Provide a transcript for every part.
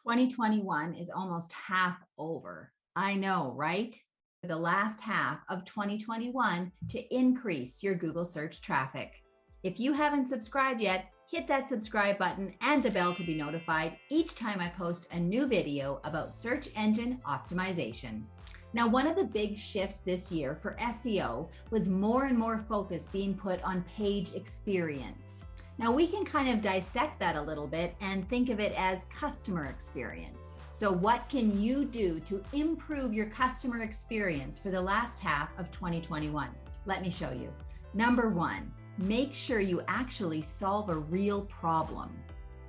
2021 is almost half over. I know, right? The last half of 2021 to increase your Google search traffic. If you haven't subscribed yet, hit that subscribe button and the bell to be notified each time I post a new video about search engine optimization. Now, one of the big shifts this year for SEO was more and more focus being put on page experience. Now, we can kind of dissect that a little bit and think of it as customer experience. So what can you do to improve your customer experience for the last half of 2021? Let me show you. Number one, make sure you actually solve a real problem.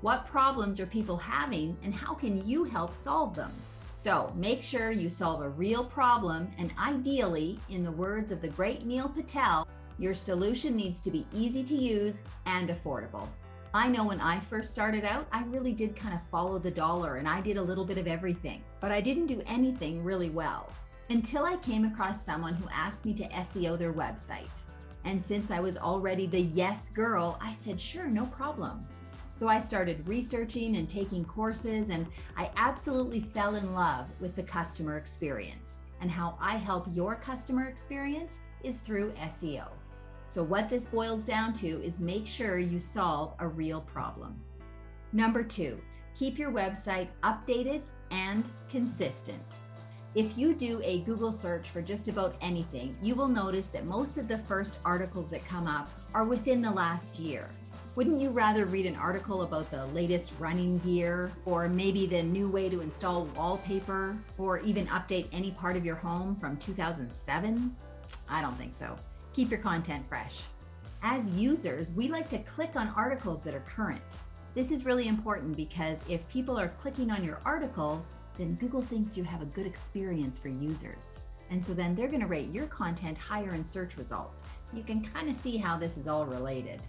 What problems are people having and how can you help solve them? So make sure you solve a real problem, and ideally, in the words of the great Neil Patel, your solution needs to be easy to use and affordable. I know when I first started out, I really did kind of follow the dollar and I did a little bit of everything, but I didn't do anything really well until I came across someone who asked me to SEO their website. And since I was already the yes girl, I said, sure, no problem. So I started researching and taking courses, and I absolutely fell in love with the customer experience. And how I help your customer experience is through SEO. So what this boils down to is make sure you solve a real problem. Number two, keep your website updated and consistent. If you do a Google search for just about anything, you will notice that most of the first articles that come up are within the last year. Wouldn't you rather read an article about the latest running gear, or maybe the new way to install wallpaper, or even update any part of your home from 2007? I don't think so. Keep your content fresh. As users, we like to click on articles that are current. This is really important because if people are clicking on your article, then Google thinks you have a good experience for users. And so then they're going to rate your content higher in search results. You can kind of see how this is all related.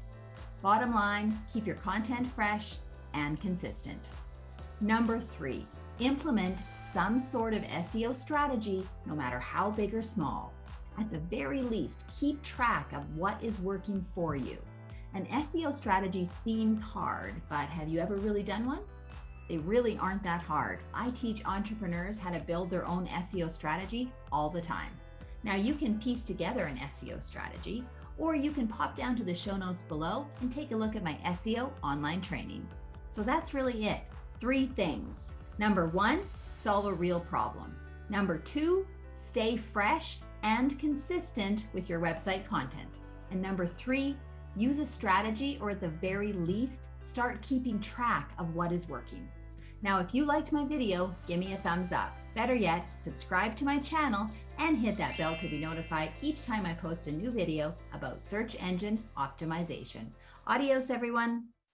Bottom line, keep your content fresh and consistent. Number three, implement some sort of SEO strategy, no matter how big or small. At the very least, keep track of what is working for you. An SEO strategy seems hard, but have you ever really done one? They really aren't that hard. I teach entrepreneurs how to build their own SEO strategy all the time. Now you can piece together an SEO strategy, or you can pop down to the show notes below and take a look at my SEO online training. So that's really it. Three things. Number one, solve a real problem. Number two, stay fresh and consistent with your website content. And number three, use a strategy, or at the very least, start keeping track of what is working. Now, if you liked my video, give me a thumbs up. Better yet, subscribe to my channel and hit that bell to be notified each time I post a new video about search engine optimization. Adios, everyone.